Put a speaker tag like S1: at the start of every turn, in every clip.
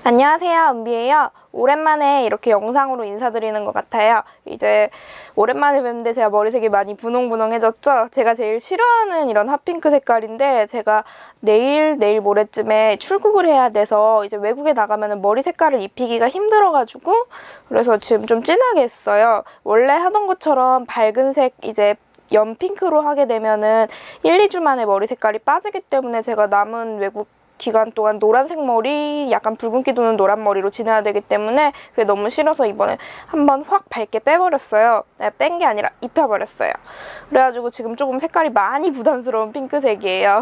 S1: 안녕하세요, 은비예요. 오랜만에 이렇게 영상으로 인사드리는 것 같아요. 이제 오랜만에 뵙는데 제가 머리색이 많이 분홍분홍해졌죠? 제가 제일 싫어하는 이런 핫핑크 색깔인데 제가 내일 모레쯤에 출국을 해야 돼서 이제 외국에 나가면 머리 색깔을 입히기가 힘들어가지고 그래서 지금 좀 진하게 했어요. 원래 하던 것처럼 밝은 색 이제 연핑크로 하게 되면은 1, 2주 만에 머리 색깔이 빠지기 때문에 제가 남은 외국 기간 동안 노란색 머리, 약간 붉은기 도는 노란 머리로 지내야 되기 때문에 그게 너무 싫어서 이번에 한번 확 밝게 빼버렸어요. 뺀 게 아니라 입혀버렸어요. 그래가지고 지금 조금 색깔이 많이 부담스러운 핑크색이에요.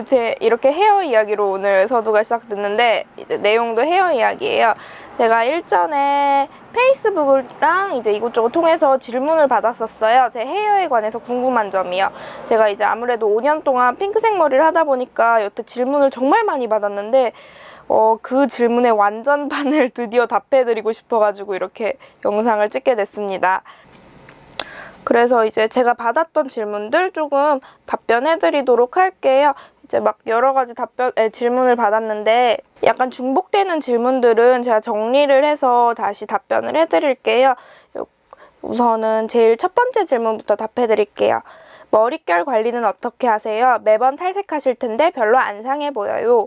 S1: 제 이렇게 헤어 이야기로 오늘 서두가 시작됐는데 이제 내용도 헤어 이야기예요. 제가 일전에 페이스북이랑 이제 이곳저곳 통해서 질문을 받았었어요. 제 헤어에 관해서 궁금한 점이요. 제가 이제 아무래도 5년 동안 핑크색 머리를 하다 보니까 여태 질문을 정말 많이 받았는데 그 질문의 완전반을 드디어 답해드리고 싶어가지고 이렇게 영상을 찍게 됐습니다. 그래서 이제 제가 받았던 질문들 조금 답변해드리도록 할게요. 이제 막 여러 가지 질문을 받았는데 약간 중복되는 질문들은 제가 정리를 해서 다시 답변을 해드릴게요. 우선은 제일 첫 번째 질문부터 답해드릴게요. 머릿결 관리는 어떻게 하세요? 매번 탈색하실 텐데 별로 안 상해 보여요.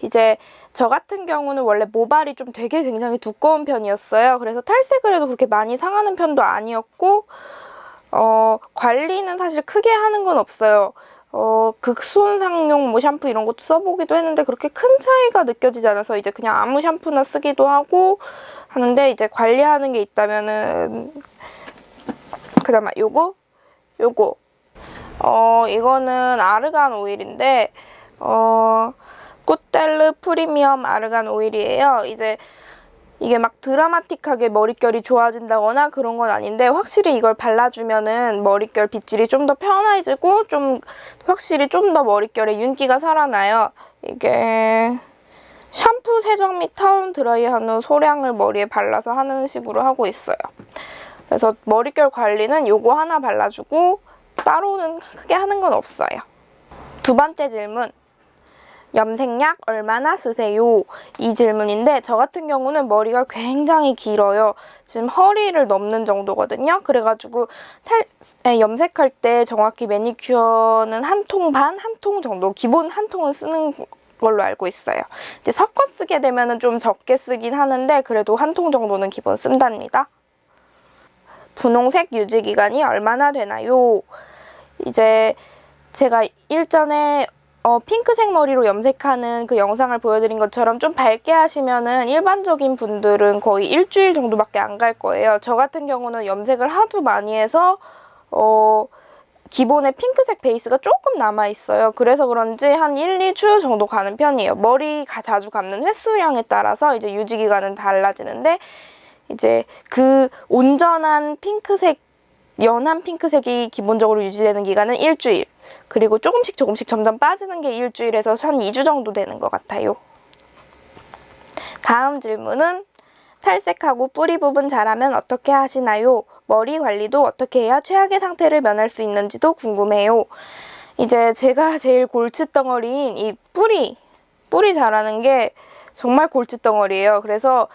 S1: 이제 저 같은 경우는 원래 모발이 좀 되게 굉장히 두꺼운 편이었어요. 그래서 탈색을 해도 그렇게 많이 상하는 편도 아니었고 관리는 사실 크게 하는 건 없어요. 극손상용 뭐 샴푸 이런 것도 써보기도 했는데 그렇게 큰 차이가 느껴지지 않아서 이제 그냥 아무 샴푸나 쓰기도 하고 하는데 이제 관리하는 게 있다면은 그나마 요거 이거는 아르간 오일인데 꾸텔르 프리미엄 아르간 오일이에요. 이게 막 드라마틱하게 머릿결이 좋아진다거나 그런 건 아닌데 확실히 이걸 발라주면은 머릿결 빗질이 좀 더 편해지고 확실히 좀 더 머릿결에 윤기가 살아나요. 이게 샴푸, 세정 및 타올 드라이한 후 소량을 머리에 발라서 하는 식으로 하고 있어요. 그래서 머릿결 관리는 요거 하나 발라주고 따로는 크게 하는 건 없어요. 두 번째 질문. 염색약 얼마나 쓰세요? 이 질문인데 저 같은 경우는 머리가 굉장히 길어요. 지금 허리를 넘는 정도거든요. 그래가지고 염색할 때 정확히 매니큐어는 한 통 반, 한 통 정도, 기본 한 통은 쓰는 걸로 알고 있어요. 이제 섞어 쓰게 되면 좀 적게 쓰긴 하는데 그래도 한 통 정도는 기본 쓴답니다. 분홍색 유지 기간이 얼마나 되나요? 이제 제가 일전에 핑크색 머리로 염색하는 그 영상을 보여드린 것처럼 좀 밝게 하시면은 일반적인 분들은 거의 일주일 정도밖에 안 갈 거예요. 저 같은 경우는 염색을 하도 많이 해서 기본에 핑크색 베이스가 조금 남아있어요. 그래서 그런지 한 1, 2주 정도 가는 편이에요. 머리가 자주 감는 횟수량에 따라서 이제 유지기간은 달라지는데 이제 그 온전한 핑크색, 연한 핑크색이 기본적으로 유지되는 기간은 일주일. 그리고 조금씩 점점 빠지는 게 일주일에서 한 2주 정도 되는 것 같아요. 다음 질문은 탈색하고 뿌리 부분 자라면 어떻게 하시나요? 머리 관리도 어떻게 해야 최악의 상태를 면할 수 있는지도 궁금해요. 이제 제가 제일 골칫덩어리인 이 뿌리 자라는 게 정말 골칫덩어리예요. 그래서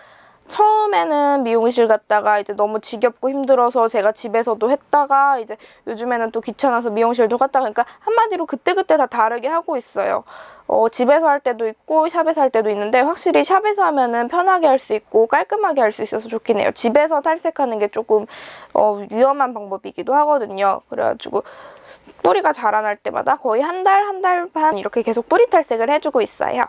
S1: 처음에는 미용실 갔다가 이제 너무 지겹고 힘들어서 제가 집에서도 했다가 이제 요즘에는 또 귀찮아서 미용실도 갔다가 그러니까 한마디로 그때그때 다 다르게 하고 있어요. 집에서 할 때도 있고 샵에서 할 때도 있는데 확실히 샵에서 하면은 편하게 할 수 있고 깔끔하게 할 수 있어서 좋긴 해요. 집에서 탈색하는 게 조금 위험한 방법이기도 하거든요. 그래가지고 뿌리가 자라날 때마다 거의 한 달 반 이렇게 계속 뿌리 탈색을 해주고 있어요.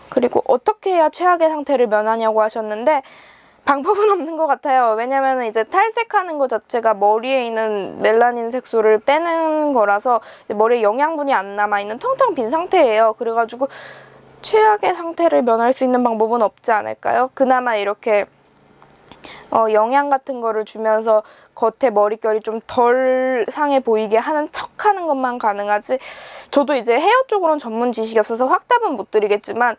S1: 그리고 어떻게 해야 최악의 상태를 면하냐고 하셨는데 방법은 없는 것 같아요. 왜냐면 이제 탈색하는 것 자체가 머리에 있는 멜라닌 색소를 빼는 거라서 머리에 영양분이 안 남아있는 텅텅 빈 상태예요. 그래가지고 최악의 상태를 면할 수 있는 방법은 없지 않을까요? 그나마 이렇게 영양 같은 거를 주면서 겉에 머릿결이 좀 덜 상해 보이게 하는 척 하는 것만 가능하지. 저도 이제 헤어 쪽으로는 전문 지식이 없어서 확답은 못 드리겠지만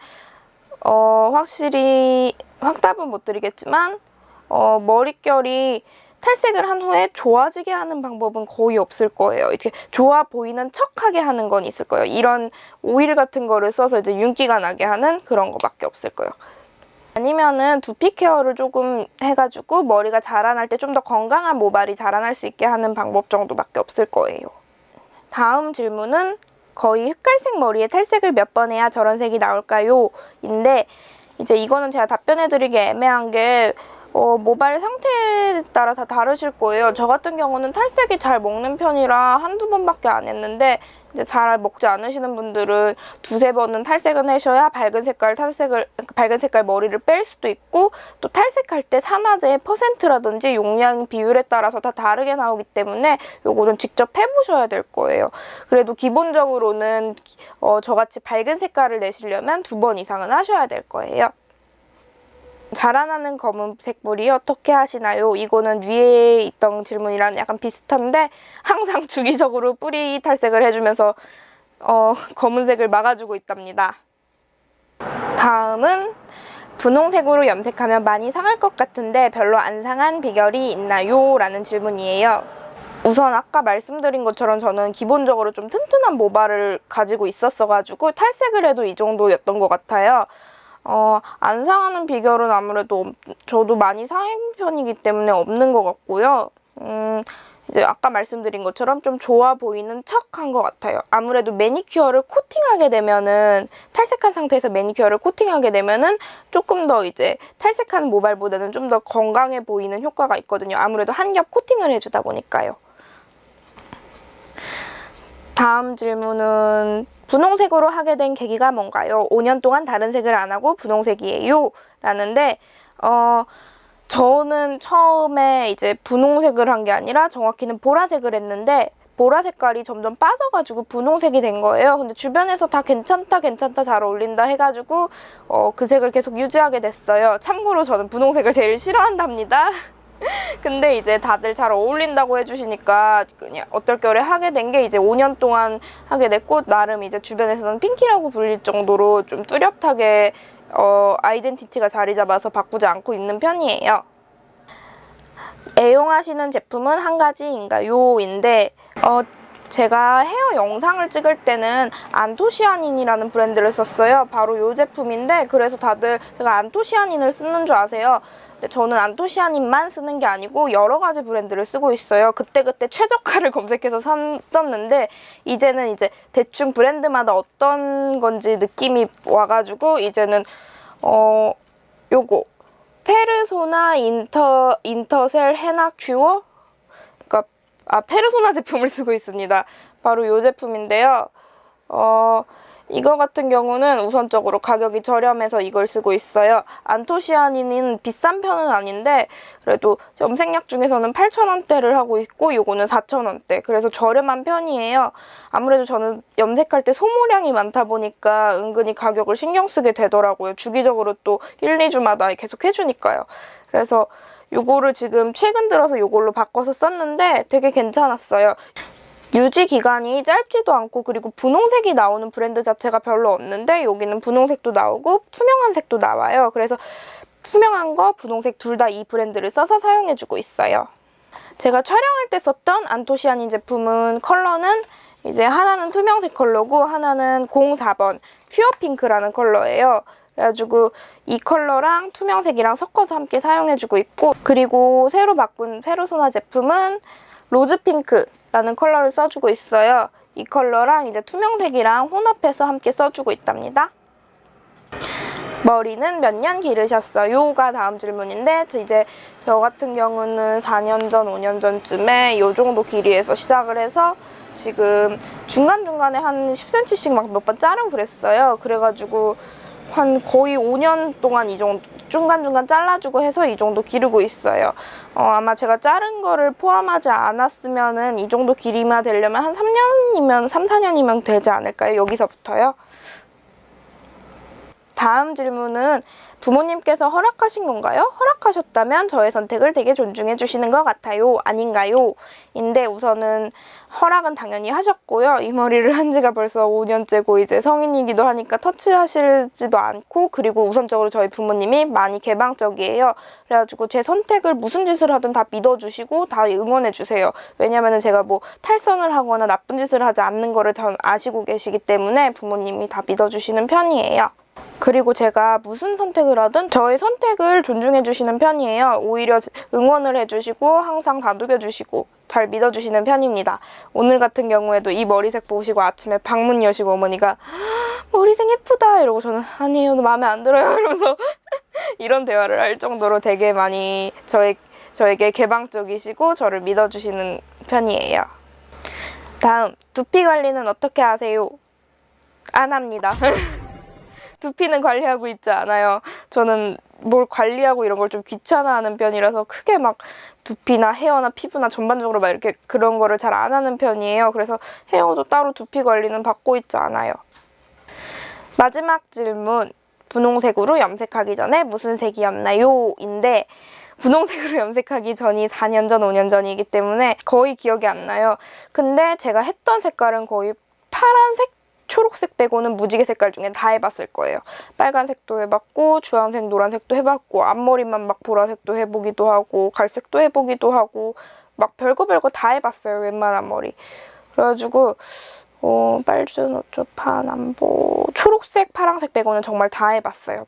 S1: 확실히 확답은 못 드리겠지만 머릿결이 탈색을 한 후에 좋아지게 하는 방법은 거의 없을 거예요. 이렇게 좋아 보이는 척하게 하는 건 있을 거예요. 이런 오일 같은 거를 써서 이제 윤기가 나게 하는 그런 거밖에 없을 거예요. 아니면은 두피 케어를 조금 해가지고 머리가 자라날 때 좀 더 건강한 모발이 자라날 수 있게 하는 방법 정도밖에 없을 거예요. 다음 질문은 거의 흑갈색 머리에 탈색을 몇 번 해야 저런 색이 나올까요? 인데 이제 이거는 제가 답변해드리기 애매한 게 모발 상태에 따라 다 다르실 거예요. 저 같은 경우는 탈색이 잘 먹는 편이라 한두 번밖에 안 했는데 이제 잘 먹지 않으시는 분들은 두세 번은 탈색을 하셔야 밝은 색깔 머리를 뺄 수도 있고, 또 탈색할 때 산화제의 퍼센트라든지 용량 비율에 따라서 다 다르게 나오기 때문에 요거는 직접 해보셔야 될 거예요. 그래도 기본적으로는 저같이 밝은 색깔을 내시려면 2번 이상은 하셔야 될 거예요. 자라나는 검은색 뿌리 어떻게 하시나요? 이거는 위에 있던 질문이랑 약간 비슷한데 항상 주기적으로 뿌리 탈색을 해주면서 검은색을 막아주고 있답니다. 다음은 분홍색으로 염색하면 많이 상할 것 같은데 별로 안 상한 비결이 있나요? 라는 질문이에요. 우선 아까 말씀드린 것처럼 저는 기본적으로 좀 튼튼한 모발을 가지고 있었어가지고 탈색을 해도 이 정도였던 것 같아요. 안 상하는 비결은 아무래도 저도 많이 상한 편이기 때문에 없는 것 같고요. 이제 아까 말씀드린 것처럼 좀 좋아 보이는 척한 것 같아요. 아무래도 매니큐어를 코팅하게 되면은, 탈색한 상태에서 매니큐어를 코팅하게 되면은 조금 더 이제 탈색한 모발보다는 좀 더 건강해 보이는 효과가 있거든요. 아무래도 한 겹 코팅을 해주다 보니까요. 다음 질문은 분홍색으로 하게 된 계기가 뭔가요? 5년 동안 다른 색을 안 하고 분홍색이에요. 라는데 저는 처음에 이제 분홍색을 한 게 아니라 정확히는 보라색을 했는데 보라 색깔이 점점 빠져가지고 분홍색이 된 거예요. 근데 주변에서 다 괜찮다 잘 어울린다 해가지고 그 색을 계속 유지하게 됐어요. 참고로 저는 분홍색을 제일 싫어한답니다. 근데 이제 다들 잘 어울린다고 해주시니까 그냥 어떨결에 하게 된 게 이제 5년 동안 하게 됐고, 나름 이제 주변에서는 핑키라고 불릴 정도로 좀 뚜렷하게 아이덴티티가 자리 잡아서 바꾸지 않고 있는 편이에요. 애용하시는 제품은 한 가지인가요? 인데 제가 헤어 영상을 찍을 때는 안토시아닌이라는 브랜드를 썼어요. 바로 이 제품인데, 그래서 다들 제가 안토시아닌을 쓰는 줄 아세요. 근데 저는 안토시아닌만 쓰는 게 아니고 여러 가지 브랜드를 쓰고 있어요. 그때그때 최저가를 검색해서 썼는데 이제는 이제 대충 브랜드마다 어떤 건지 느낌이 와가지고 이제는 요거 페르소나 인터셀 헤나 큐어? 그러니까 페르소나 제품을 쓰고 있습니다. 바로 이 제품인데요. 이거 같은 경우는 우선적으로 가격이 저렴해서 이걸 쓰고 있어요. 안토시아닌은 비싼 편은 아닌데 그래도 염색약 중에서는 8,000원대를 하고 있고 요거는 4,000원대. 그래서 저렴한 편이에요. 아무래도 저는 염색할 때 소모량이 많다 보니까 은근히 가격을 신경 쓰게 되더라고요. 주기적으로 또 1, 2주마다 계속 해주니까요. 그래서 요거를 지금 최근 들어서 요걸로 바꿔서 썼는데 되게 괜찮았어요. 유지 기간이 짧지도 않고, 그리고 분홍색이 나오는 브랜드 자체가 별로 없는데 여기는 분홍색도 나오고 투명한 색도 나와요. 그래서 투명한 거, 분홍색 둘 다 이 브랜드를 써서 사용해주고 있어요. 제가 촬영할 때 썼던 안토시아닌 제품은 컬러는 이제 하나는 투명색 컬러고 하나는 04번 퓨어핑크라는 컬러예요. 그래가지고 이 컬러랑 투명색이랑 섞어서 함께 사용해주고 있고, 그리고 새로 바꾼 페르소나 제품은 로즈핑크라는 컬러를 써주고 있어요. 이 컬러랑 이제 투명색이랑 혼합해서 함께 써주고 있답니다. 머리는 몇 년 기르셨어요?가 다음 질문인데, 저 같은 경우는 4년 전, 5년 전쯤에 이 정도 길이에서 시작을 해서 지금 중간중간에 한 10cm씩 막 몇 번 자르고 그랬어요. 그래가지고 한 거의 5년 동안 이 정도 중간중간 잘라주고 해서 이 정도 기르고 있어요. 아마 제가 자른 거를 포함하지 않았으면은 이 정도 길이만 되려면 한 3, 4년이면 되지 않을까요? 여기서부터요. 다음 질문은 부모님께서 허락하신 건가요? 허락하셨다면 저의 선택을 되게 존중해 주시는 것 같아요. 아닌가요? 인데 우선은 허락은 당연히 하셨고요. 이 머리를 한 지가 벌써 5년째고 이제 성인이기도 하니까 터치하시지도 않고, 그리고 우선적으로 저희 부모님이 많이 개방적이에요. 그래가지고 제 선택을 무슨 짓을 하든 다 믿어주시고 다 응원해 주세요. 왜냐면은 제가 뭐 탈선을 하거나 나쁜 짓을 하지 않는 거를 다 아시고 계시기 때문에 부모님이 다 믿어주시는 편이에요. 그리고 제가 무슨 선택을 하든 저의 선택을 존중해 주시는 편이에요. 오히려 응원을 해주시고 항상 다독여주시고 잘 믿어주시는 편입니다. 오늘 같은 경우에도 이 머리색 보시고 아침에 방문 여시고 어머니가 머리색 예쁘다 이러고 저는 아니에요, 마음에 안 들어요 이러면서 이런 대화를 할 정도로 되게 많이 저에게 개방적이시고 저를 믿어주시는 편이에요. 다음, 두피 관리는 어떻게 하세요? 안 합니다. 두피는 관리하고 있지 않아요. 저는 뭘 관리하고 이런 걸 좀 귀찮아하는 편이라서 크게 막 두피나 헤어나 피부나 전반적으로 막 이렇게 그런 거를 잘 안 하는 편이에요. 그래서 헤어도 따로 두피 관리는 받고 있지 않아요. 마지막 질문. 분홍색으로 염색하기 전에 무슨 색이었나요? 인데 분홍색으로 염색하기 전이 4년 전, 5년 전이기 때문에 거의 기억이 안 나요. 근데 제가 했던 색깔은 거의 파란색, 초록색 빼고는 무지개 색깔 중에 다 해봤을 거예요. 빨간색도 해봤고 주황색, 노란색도 해봤고 앞머리만 막 보라색도 해보기도 하고 갈색도 해보기도 하고 막 별거 다 해봤어요. 웬만한 머리. 그래가지고 빨주, 노초, 파남보, 초록색, 파란색 빼고는 정말 다 해봤어요.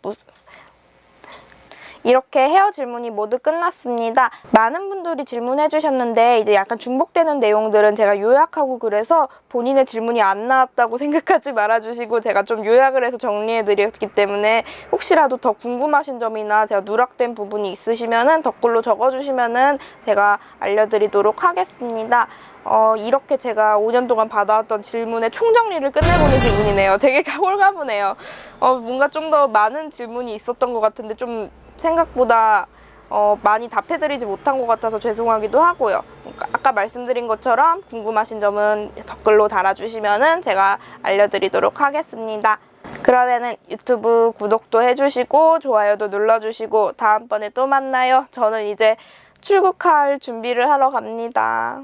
S1: 이렇게 헤어 질문이 모두 끝났습니다. 많은 분들이 질문해 주셨는데 이제 약간 중복되는 내용들은 제가 요약하고 그래서 본인의 질문이 안 나왔다고 생각하지 말아주시고 제가 좀 요약을 해서 정리해 드렸기 때문에 혹시라도 더 궁금하신 점이나 제가 누락된 부분이 있으시면은 댓글로 적어주시면은 제가 알려드리도록 하겠습니다. 이렇게 제가 5년 동안 받아왔던 질문의 총정리를 끝내보는 기분이네요. 되게 홀가분해요. 뭔가 좀 더 많은 질문이 있었던 것 같은데 좀 생각보다 많이 답해드리지 못한 것 같아서 죄송하기도 하고요. 그러니까 아까 말씀드린 것처럼 궁금하신 점은 댓글로 달아주시면은 제가 알려드리도록 하겠습니다. 그러면은 유튜브 구독도 해주시고 좋아요도 눌러주시고 다음번에 또 만나요. 저는 이제 출국할 준비를 하러 갑니다.